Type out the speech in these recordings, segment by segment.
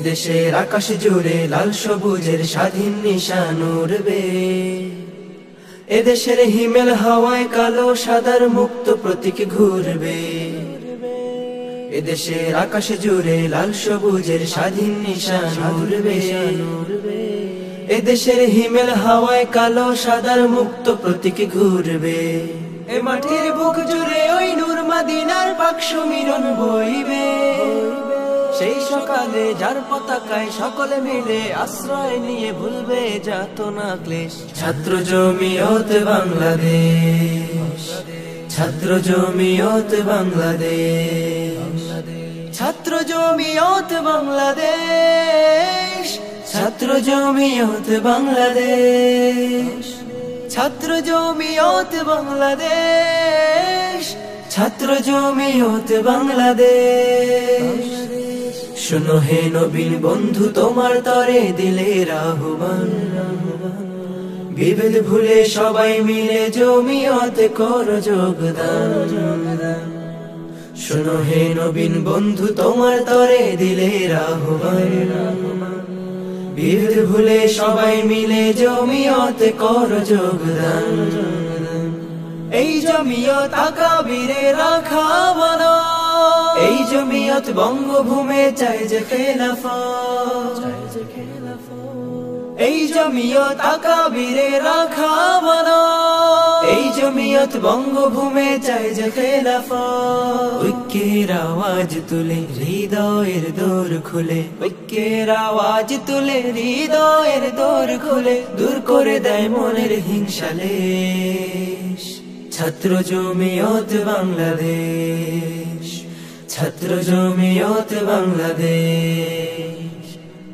এদেশের আকাশ জুড়ে লাল সবুজের স্বাধীন নিশান উড়বে। এদেশের হিমেল হাওয়ায় কালো সাদার মুক্ত প্রতীক ঘুরবে। এদেশের আকাশ জুড়ে লাল সবুজের স্বাধীন নিশান উড়বে। এদেশের হিমেল হাওয়ায় কালো সাদার মুক্ত প্রতীক ঘুরবে। এ মাটির বুক জুড়ে ওই নূর মদিনার পাক সুমিরন বইবে। সেই সকালে যার পতাকায় সকলে মিলে আশ্রয় নিয়ে ভুলবে যাতনা ক্লেশ। ছাত্র জমিয়ত বাংলাদেশ, ছাত্র জমিয়ত বাংলাদেশ, ছাত্র জমিয়ত বাংলাদেশ, ছাত্র জমিয়ত বাংলাদেশ, ছাত্র জমিয়ত বাংলাদেশ, ছাত্র জমিয়ত বাংলাদেশ। শোনো হে নবীন বন্ধু তোমার তরে দিলের আহ্বান, বিভেদ ভুলে সবাই মিলে জমিয়তে করো যোগদান। শোনো হে নবীন বন্ধু তোমার তরে দিলের আহ্বান, বিভেদ ভুলে সবাই মিলে জমিয়তে করো যোগদান। এই জমিয়ত আকাবিরে রাখা বানা, এই জমিয়ত বঙ্গভূমে চাই যে খেলাফত, এই জমিয়ত আকাবিরে রাখা বানা, এই জমিয়ত বঙ্গভূমে চাই যে খেলাফত। ঐক্যের আওয়াজ তুলে হৃদয়ের দোর খুলে, ঐক্যের আওয়াজ তুলে হৃদয়ের দোর খুলে দূর করে দেয় মনের হিংসালেশ। ছাত্র জমিয়ত বাংলাদেশ, ছাত্র জমিয়ত বাংলাদেশ,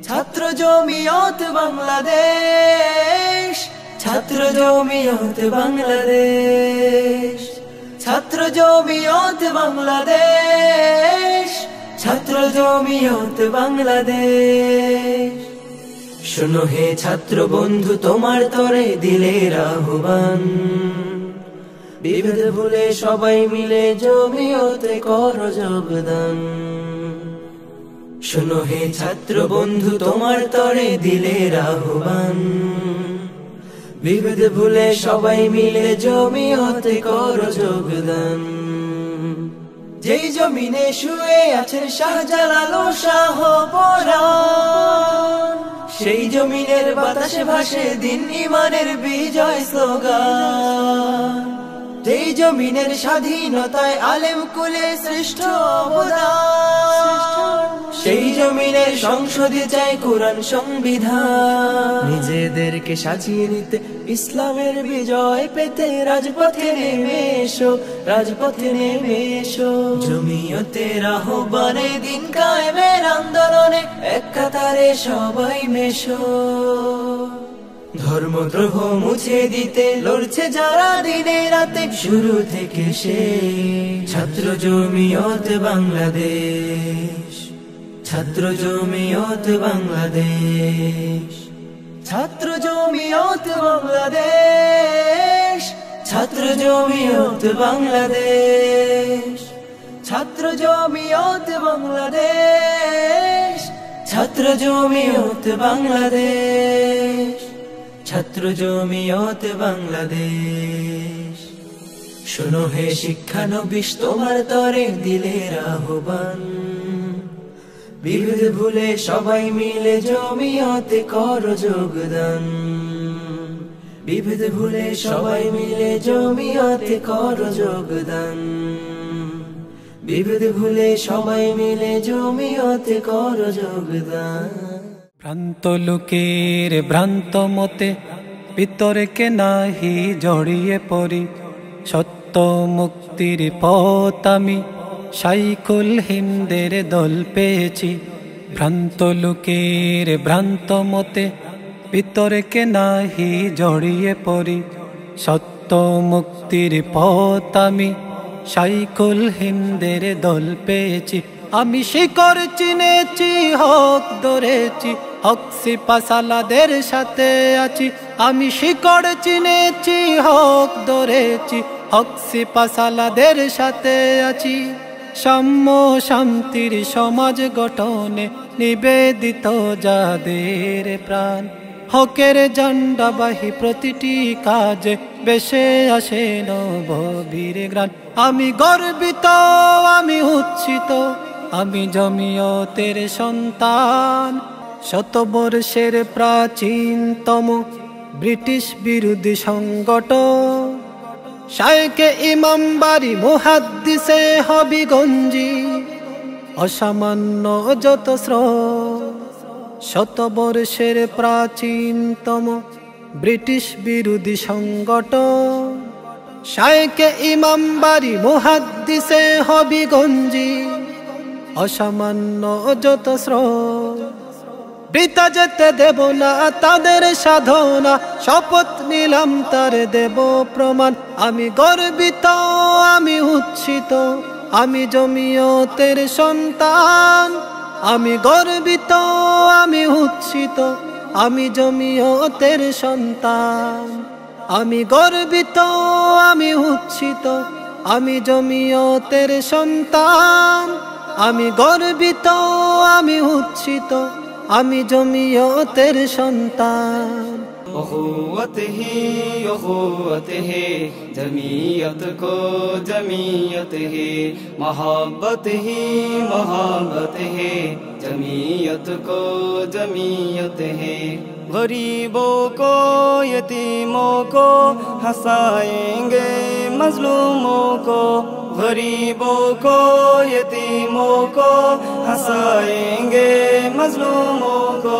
ছাত্র জমিয়ত বাংলাদেশ, ছাত্র জমিয়ত বাংলাদেশ, ছাত্র জমিয়ত বাংলাদেশ, ছাত্র জমিয়ত বাংলাদেশ। শোনো হে ছাত্র বন্ধু তোমার তরে দিলের আহ্বান, বিভেদ ভুলে সবাই মিলে জমিয়তে করো যোগদান। শোনো হে ছাত্র বন্ধু তোমার তরে দিলের আহ্বান, বিভেদ ভুলে সবাই মিলে জমিয়তে করো যোগদান। যেই জমিনে শুয়ে আছেন শাহজালাল ও শাহপরাণ, সেই জমিনের বাতাসে ভাসে দিন ইমানের বিজয় স্লোগান। যেই জমিনের স্বাধীনতায় আলেম কুলে শ্রেষ্ঠ অবদান, সেই জমিনের সংসদে চাই কোরআন সংবিধান। নিজেদেরকে সাজিয়ে নিতে ইসলামের বিজয় পেতে রাজপথে নেমে এসো, রাজপথে নেমে এসো। জমিয়তের আহ্বানে দিন কায়েমের আন্দোলনে এক কাতারে সবাই মেশো। ধর্মদ্রোহ মুছে দিতে লড়ছে যারা দিনে রাতে শুরু থেকে শেষ। ছাত্র জমিয়ত বাংলাদেশ, ছাত্র জমিয়ত বাংলাদেশ, ছাত্র জমিয়ত বাংলাদেশ, ছাত্র জমিয়ত বাংলাদেশ, ছাত্র জমিয়ত বাংলাদেশ, ছাত্র জমিয়ত বাংলাদেশ, ছাত্র জমিয়ত বাংলাদেশ। শোনো হে শিক্ষানবিশ তোমার তরে দিলের আহ্বান, বিভেদ ভুলে সবাই মিলে জমিয়তে করো যোগদান। বিভেদ ভুলে সবাই মিলে জমিয়তে করো যোগদান। বিভেদ ভুলে সবাই মিলে জমিয়তে করো যোগদান। ভ্রান্ত লোকের ভ্রান্ত মতে বিতর্কে নাহি জড়িয়ে পড়ি, সত্য মুক্তির পথ আমি শাইখুল হিন্দের দল পেয়েছি। ভ্রান্ত লোকের ভ্রান্ত মতে বিতর্কে নাহি জড়িয়ে পড়ি, সত্য মুক্তির পথ আমি শাইখুল হিন্দের দল পেয়েছি। আমি শিকড় চিনেছি, হক ধরেছি, হক সিপাসালাদের সাথে আছি। আমি শিকড় চিনেছি, হক ধরেছি, হক সিপাসালাদের সাথে আছি। সাম্য শান্তির সমাজ গঠনে নিবেদিত যাদের প্রাণ, হকের ঝান্ডাবাহী প্রতিটি কাজে বেশে আসে নববীর গ্রাণ। আমি গর্বিত, আমি উচ্ছিত, আমি জমিয়তের সন্তান। শতবর্ষের প্রাচীনতম ব্রিটিশ বিরোধী সংগঠন, শায়েখে ইমাম বাড়ি মুহাদ্দিসে হবিগঞ্জি, অসামান্য যত স্রোত। শতবর্ষের প্রাচীনতম ব্রিটিশ বিরোধী সংগঠন, শায়েখে ইমাম বাড়ি মুহাদ্দিসে হবিগঞ্জি, অসামান্য যত স্রোত। বৃথা যেতে দেব না তাদের সাধনা, শপথ নিলাম তার দেব প্রমাণ। আমি গর্বিত, আমি উচ্ছিত, আমি জমিয়তের সন্তান। আমি গর্বিত, আমি উচ্ছিত, আমি জমিয়তের সন্তান। আমি গর্বিত, আমি উচ্ছিত, আমি জমিয়তের সন্তান। আমি গর্বিত, আমি উচ্ছিত, আমি জমিয়তের সন্তান। उखुवत ही उखुवत है, जमीयत को जमीयत है, मोहब्बत ही मोहब्बत है, जमीयत को जमीयत है। गरीबों को यतीमों को हंसाएंगे मजलूमों को, गरीबों को यतीमों को हंसाएंगे मजलूमों को।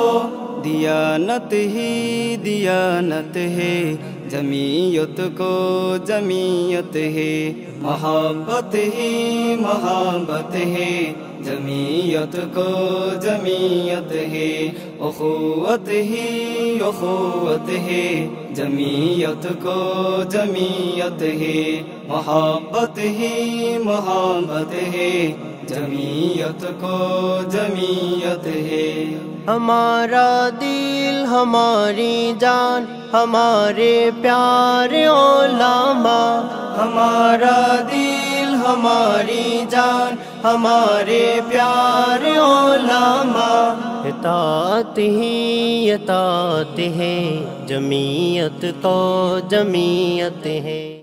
दियानत ही दियानत है, जमीयत को जमीयत है, मोहब्बत ही मोहब्बत है, जमीयत को जमीयत है। उखुवत ही उखुवत है, जमीयत को जमीयत है, मोहब्बत ही मोहब्बत है, जमीयत को जमीयत है। हमारा दिल हमारी जान हमारे प्यारे उलमा, हमारा दिल हमारी जान हमारे प्यारे उलमा। इताअत ही इताअत है, जमीयत तो जमीयत है।